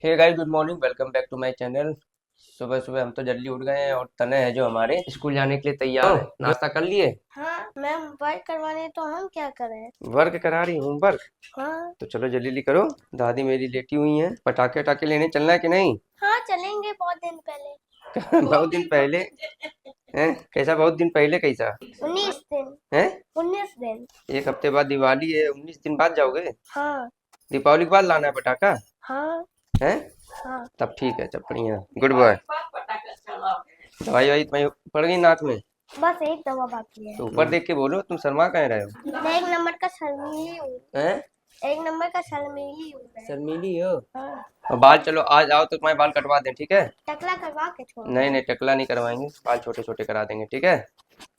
Hey guys, good morning. Welcome back to my channel. सुबह सुबह हम तो जल्दी उठ गए हैं और तने हैं जो हमारे स्कूल जाने के लिए तैयार है। नाश्ता कर लिए? हाँ मैम, वर्क करवाने तो हम क्या करें। वर्क करा रही हूँ वर्क। हाँ। तो चलो जल्दी जल्दी करो। दादी मेरी लेटी हुई हैं। पटाखे वटाखे लेने चलना है कि नहीं? हाँ चलेंगे, बहुत दिन पहले। बहुत दिन पहले हैं? कैसा बहुत दिन पहले कैसा 19 दिन। है? 19 दिन। एक हफ्ते बाद दिवाली है, 19 दिन बाद जाओगे? हाँ। दीपावली के बाद लाना है पटाखा? हाँ। है? हाँ। तब ठीक है, तब बढ़िया। Good boy. दवाई वाई तुम्हें पड़ गई नाक में? बस एक दवा बाकी है। तो ऊपर देख के बोलो, तुम शर्मा कह रहे हो? मैं एक नंबर का शर्मीली हूँ। हैं? एक नंबर का शर्मीली हूँ मैं। शर्मीली हो? हाँ। और बाल, चलो आज आओ तो तुम्हारे बाल कटवा दें, ठीक है? टकला करवा के छोड़। नहीं नहीं, टकला नहीं करवाएंगे, बाल छोटे छोटे करा देंगे, ठीक है?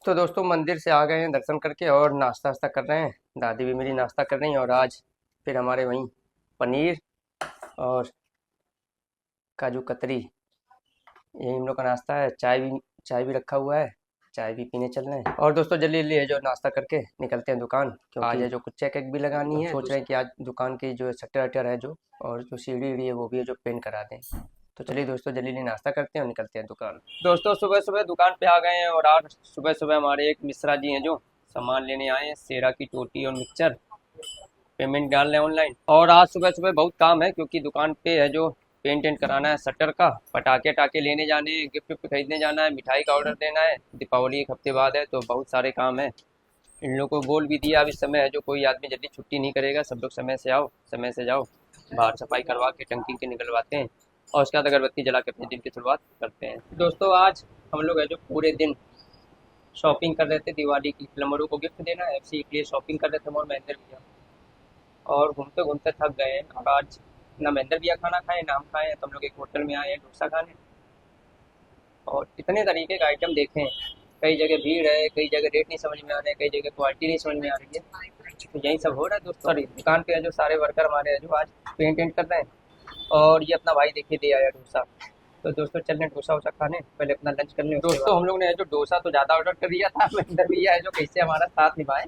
तो दोस्तों मंदिर से आ गए हैं दर्शन करके और नाश्ता वास्ता कर रहे हैं। दादी भी मेरी नाश्ता कर रही हैं और आज फिर हमारे वहीं पनीर और काजू कतरी, यही हम लोग का नाश्ता है। चाय भी रखा हुआ है, चाय भी पीने चल रहे हैं। और दोस्तों जल्दी जल्दी है जो नाश्ता करके निकलते हैं दुकान, क्योंकि आज है जो कुछ चेक एक भी लगानी है। सोच रहे हैं कि आज दुकान की जो शटर वटर है जो, और जो सीढ़ी वीढ़ी है वो भी है जो पेंट करा दें। तो चलिए दोस्तों जल्दी जल्दी नाश्ता करते हैं और निकलते हैं दुकान। दोस्तों सुबह सुबह दुकान पे आ गए हैं और आज सुबह सुबह हमारे एक मिश्रा जी हैं जो सामान लेने आए हैं, सेरा की टोटी और मिक्सचर। पेमेंट डाल रहे हैं ऑनलाइन। और आज सुबह सुबह बहुत काम है क्योंकि दुकान पे है जो पेंट एंट कराना है शटर का, पटाखे टाके लेने जाने हैं, गिफ्ट विफ्ट खरीदने जाना है, मिठाई का ऑर्डर देना है। दीपावली एक हफ्ते बाद है तो बहुत सारे काम है। इन लोगों को बोल भी दिया अब इस समय है जो कोई आदमी जल्दी छुट्टी नहीं करेगा, सब लोग समय से आओ, समय से जाओ। बाहर सफाई करवा के टंकी के निकलवाते हैं और उसके बाद अगरबत्ती जला के अपने दिन की शुरुआत करते हैं। दोस्तों आज हम लोग है जो पूरे दिन शॉपिंग कर रहे थे दिवाली की, प्लम्बरों को गिफ्ट देना है एफसी के लिए शॉपिंग कर रहे थे और महेंद्र भैया। और घूमते घूमते थक गए हैं। अब आज ना महेंद्र भैया खाना खाए ना हम खाए, तो हम लोग एक होटल में आए हैं डोसा खाने। और इतने तरीके का आइटम देखे हैं, कई जगह भीड़ है, कई जगह रेट नहीं समझ में आ रहे हैं, कई जगह क्वालिटी नहीं समझ में आ रही है। तो यही सब हो रहा है दोस्तों। सॉरी, दुकान पे है जो सारे वर्कर हमारे हैं जो आज पेंट वेंट कर रहे हैं। और ये अपना भाई देखिए दे आया डोसा। तो दोस्तों चल रहे हैं डोसा वोसा खाने, पहले अपना लंच कर लें। दोस्तों हम लोग ने जो डोसा तो ज़्यादा ऑर्डर कर दिया था, महेंद्र भैया है जो कैसे हमारा साथ निभाए।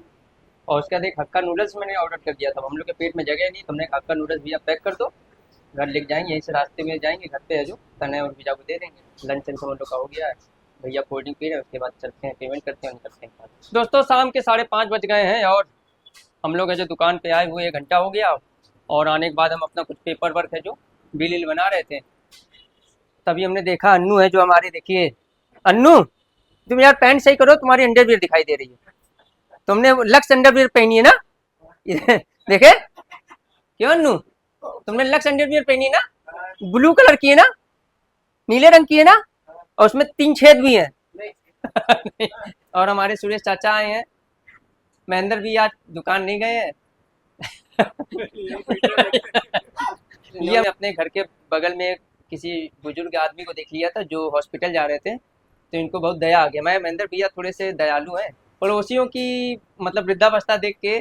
और उसके बाद एक हक्का नूडल्स मैंने ऑर्डर कर दिया था, हम लोग के पेट में जगह नहीं, तो हमने हक्का नूडल्स भैया पैक कर दो, घर लेके जाएंगे, यहीं से रास्ते में जाएंगे, घर पे है जो तने और भैया को दे देंगे। लंच हम लोग का हो गया है, भैया कोल्ड ड्रिंक पी रहे हैं, उसके बाद चलते हैं पेमेंट करते हैं और निकलते हैं। दोस्तों शाम के 5:30 बज गए हैं और हम लोग है जो दुकान पे आए हुए 1 घंटा हो गया। और आने के बाद हम अपना कुछ पेपर वर्क है जो बिल बना रहे थे, तभी हमने देखा अन्नू है जो हमारे, देखिए अन्नू, तुम यार पैंट सही करो, तुम्हारी अंडरवियर दिखाई दे रही है। तुमने लक्स अंडरवियर पहनी है ना? देखे क्यों अन्नू, तुमने लक्स अंडरवियर पहनी है ना? ब्लू कलर की है ना, नीले रंग की है ना, और उसमें 3 छेद भी हैं। और हमारे सुरेश चाचा आए हैं, महेंद्र भी आज दुकान नहीं गए हैं। ये मैं अपने घर के बगल में किसी बुजुर्ग आदमी को देख लिया था जो हॉस्पिटल जा रहे थे, तो इनको बहुत दया आ गया। मैं महेंद्र भैया थोड़े से दयालु हैं, पड़ोसियों की मतलब वृद्धावस्था देख के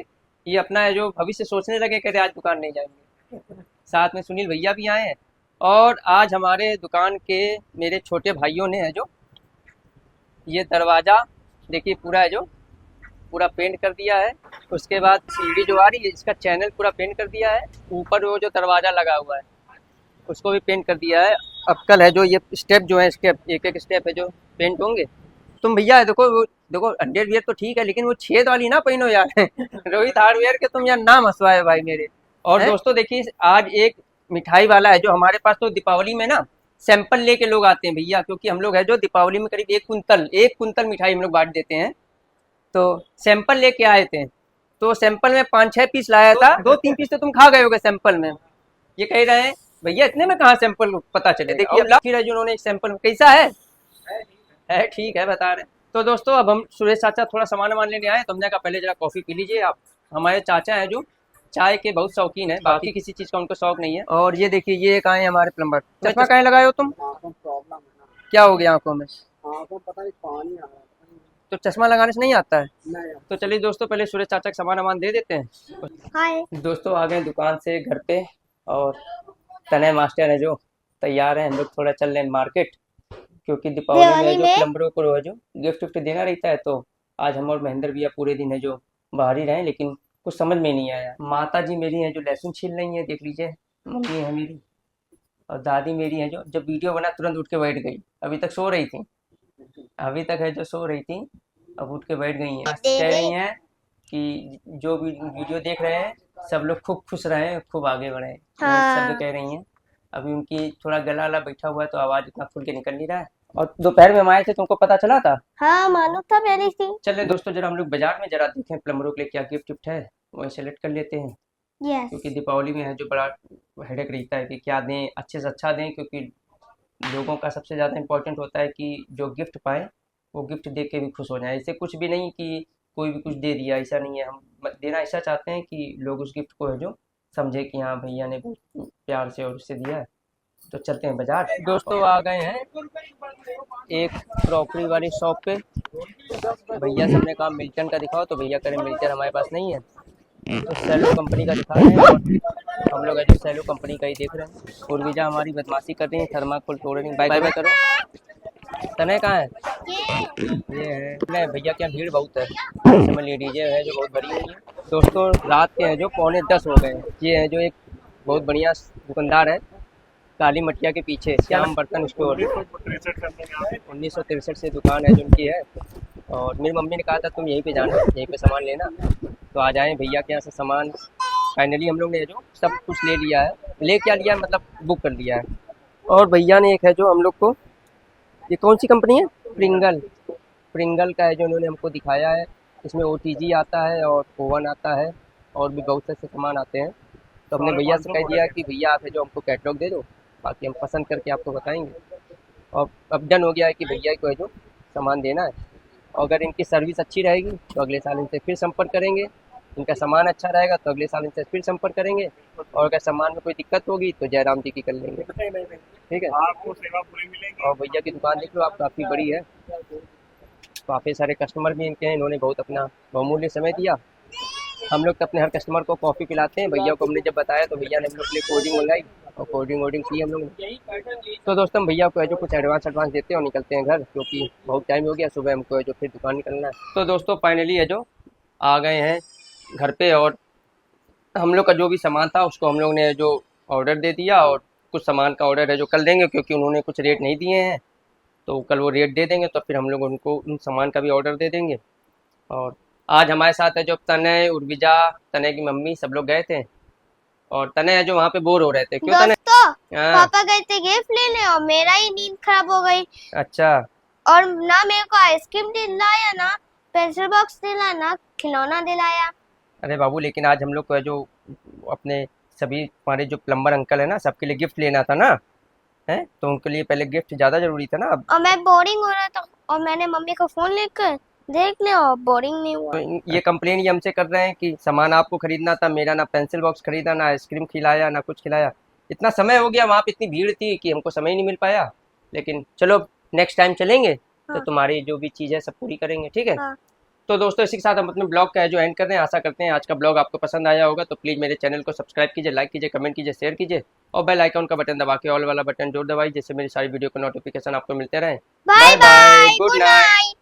ये अपना है जो भविष्य सोचने लगे, कहते आज दुकान नहीं जाएंगे। साथ में सुनील भैया भी आए हैं। और आज हमारे दुकान के मेरे छोटे भाइयों ने है जो ये दरवाज़ा देखिए पूरा है जो पूरा पेंट कर दिया है। उसके बाद सीढ़ी जो आ रही है इसका चैनल पूरा पेंट कर दिया है। ऊपर वो जो दरवाज़ा लगा हुआ है उसको भी पेंट कर दिया है। अब कल है जो ये स्टेप जो है, स्टेप एक एक स्टेप है जो पेंट होंगे। तुम भैया देखो देखो अंडरवियर तो ठीक है लेकिन वो छेद वाली ना पहनो यार। रोहित हार्डवेयर के तुम यार नाम हंसवाए भाई मेरे। और दोस्तों देखिए आज एक मिठाई वाला है जो हमारे पास, तो दीपावली में ना सैंपल लेके लोग आते हैं भैया, क्योंकि हम लोग है जो दीपावली में करीब 1 कुंतल मिठाई हम लोग बांट देते हैं। तो सैंपल लेके आए थे, तो सैंपल में 5-6 पीस लाया था, 2-3 पीस तो तुम खा गए होगे सैंपल में। ये कह रहे हैं भैया इतने में कहाँ सैंपल पता चले। देखिए फिर है जो उन्होंने एक सैंपल कैसा है ठीक है बता रहे हैं। तो दोस्तों अब हम सुरेश चाचा थोड़ा सामान वामान लेने आए, तो हमने कहा पहले जरा कॉफ़ी पी लीजिए आप। हमारे चाचा हैं जो चाय के बहुत शौकीन है, बाकी किसी चीज़ का उनको शौक नहीं है। और ये देखिए ये एक आए हैं हमारे प्लम्बर। चश्मा कहाँ लगाए हो तुम? प्रॉब्लम है ना। क्या हो गया आंखों में? आंखों में पता नहीं पानी आ रहा है, पता नहीं। तो चश्मा लगाने से नहीं आता है? नहीं तो चलिए दोस्तों पहले सूरज चाचा का सामान वामान दे देते हैं। हाय। दोस्तों आ गए दुकान से घर पे और तनय मास्टर है जो तैयार है। हम लोग थोड़ा चल रहे हैं मार्केट, क्योंकि दीपावली में दिवाली जो में प्लम्बरों को जो गिफ्ट विफ्ट देना रहता है। तो आज हम और महेंद्र भैया पूरे दिन है जो बाहर ही रहे, लेकिन कुछ समझ में नहीं आया। माता जी मेरी हैं जो लहसुन छील रही हैं, देख लीजिए मम्मी है मेरी। और दादी मेरी है जो जब वीडियो बना तुरंत उठ के बैठ गई, अभी तक सो रही थी, अभी तक है जो सो रही थी, अब उठ के बैठ गई हैं, कह रही हैं कि जो भी वीडियो देख रहे हैं सब लोग खूब खुश रहें, खूब आगे बढ़ें, हाँ। शब्द कह रही हैं। अभी उनकी थोड़ा गला वाला बैठा हुआ है तो आवाज़ इतना खुल के निकल नहीं रहा है। और दोपहर में हम आए थे, तुमको पता चला था? हाँ मालूम था पहले से। चले दोस्तों, जरा हम लोग बाजार में जरा देखें प्लम्बरों के लिए क्या गिफ्ट विफ्ट है, वही सेलेक्ट कर लेते हैं, क्योंकि यस। दीपावली में है जो बड़ा हेडेक रहता है कि क्या दें, अच्छे से अच्छा दें, क्योंकि लोगों का सबसे ज़्यादा इम्पोर्टेंट होता है कि जो गिफ्ट पाएँ वो गिफ्ट देख के भी खुश हो जाएँ। ऐसे कुछ भी नहीं कि कोई भी कुछ दे दिया, ऐसा नहीं है। हम देना ऐसा चाहते हैं कि लोग उस गिफ्ट को है जो समझे कि हाँ भैया ने बहुत प्यार से और उससे दिया है। तो चलते हैं बाजार। दोस्तों आ गए हैं एक क्रॉकरी वाली शॉप पे। भैया से हमने कहा मिल्टन का दिखाओ, तो भैया कह रहे मिल्टन हमारे पास नहीं है, तो सेलो कंपनी का दिखा रहे हैं। और हम लोग है जो सेलो कंपनी का ही देख रहे हैं। उर्विजा हमारी बदमाशी कर रही है, थर्माकोल तोड़ रही है। बाय बाय करो। तने कहाँ है? ये है नहीं भैया, क्या भीड़ बहुत है इस समय, लेडीजें है जो बहुत भरी हुई है। दोस्तों रात के हैं जो 9:45 हो गए हैं। ये है जो एक बहुत बढ़िया दुकानदार है काली मटिया के पीछे, श्याम बर्तन स्टोर। 1963 से दुकान है जो उनकी है। और मेरी मम्मी ने कहा था तुम यहीं पे जाना, यहीं पे सामान लेना, तो आ जाएं भैया के यहाँ से सामान। फाइनली हम लोग ने जो सब कुछ ले लिया है, ले क्या लिया मतलब बुक कर लिया है। और भैया ने एक है जो हम लोग को, ये कौन सी कंपनी है, प्रिंगल, प्रिंगल का है जो उन्होंने हमको दिखाया है। इसमें OTG आता है और ओवन आता है और भी बहुत से सामान आते हैं। तो हमने भैया से कह दिया कि भैया आप है जो हमको कैटलॉग दे दो, बाकी हम पसंद करके आपको बताएंगे। और अब डन हो गया है कि भैया को है जो सामान देना है। और अगर इनकी सर्विस अच्छी रहेगी तो अगले साल इनसे फिर संपर्क करेंगे, इनका सामान अच्छा रहेगा तो अगले साल इनसे फिर संपर्क करेंगे। और अगर सामान में कोई दिक्कत होगी तो जयराम जी की कर लेंगे, ठीक है। आपको सेवा पूरी मिलेगी। और भैया की दुकान देख लो आप, काफ़ी बड़ी है, काफ़ी सारे कस्टमर भी इनके हैं, इन्होंने बहुत अपना बहुमूल्य समय दिया। हम लोग तो अपने हर कस्टमर को कॉफ़ी पिलाते हैं। भैया को हमने जब बताया तो भैया ने हम लोग के लिए कोल्ड ड्रिंक मंगाई और कोल्ड ड्रिंक वोल्ड ड्रिंक पी हम लोग ने। तो दोस्तों हम भैया को है जो कुछ एडवांस देते हैं और निकलते हैं घर, क्योंकि बहुत टाइम हो गया, सुबह हमको है जो फिर दुकान निकलना है। तो दोस्तों फाइनली है जो आ गए हैं घर पे, और हम लोग का जो भी सामान था उसको हम लोग ने जो ऑर्डर दे दिया। और कुछ सामान का ऑर्डर है जो कल देंगे, क्योंकि उन्होंने कुछ रेट नहीं दिए हैं, तो कल वो रेट दे देंगे, तो फिर हम लोग उनको उन सामान का भी ऑर्डर दे देंगे। और आज हमारे साथ है जो तनय, उर्विजा, तनय की मम्मी, सब लोग गए थे। और तनय है जो वहाँ पे बोर हो रहे थे। क्यों तनय? दोस्तों हाँ। पापा गए थे गिफ्ट लेने और मेरा ही नींद खराब हो गई। अच्छा। और ना मेरे को आइसक्रीम दिलाया, ना पेंसिल बॉक्स दिलाया, ना खिलौना दिलाया। अरे बाबू, लेकिन आज हम लोग को है जो अपने सभी हमारे जो प्लम्बर अंकल है ना, सबके लिए गिफ्ट लेना था ना, है तो उनके लिए पहले गिफ्ट ज़्यादा ज़रूरी था ना। अब और मैं बोरिंग हो रहा था और मैंने मम्मी को फोन लेकर देख लिया और बोरिंग नहीं हुआ। तो ये कंप्लेन ये हमसे कर रहे हैं कि सामान आपको खरीदना था, मेरा ना पेंसिल बॉक्स खरीदा, ना आइसक्रीम खिलाया, ना कुछ खिलाया। इतना समय हो गया, वहाँ पे इतनी भीड़ थी कि हमको समय ही नहीं मिल पाया। लेकिन चलो नेक्स्ट टाइम चलेंगे तो हाँ। तुम्हारी जो भी चीज़ है सब पूरी करेंगे, ठीक है। हाँ। तो दोस्तों इसी के साथ हम अपने ब्लॉग का है जो एंड कर रहे हैं। आशा करते हैं आज का ब्लॉग आपको पसंद आया होगा, तो प्लीज़ मेरे चैनल को सब्सक्राइब कीजिए, लाइक कीजिए, कमेंट कीजिए, शेयर कीजिए और बेल आइकन का बटन दबा के ऑल वाला बटन जोड़ दबाइए, जिससे मेरी सारी वीडियो को नोटिफिकेशन आपको मिलते रहे। Bye bye, bye, good good night. Night.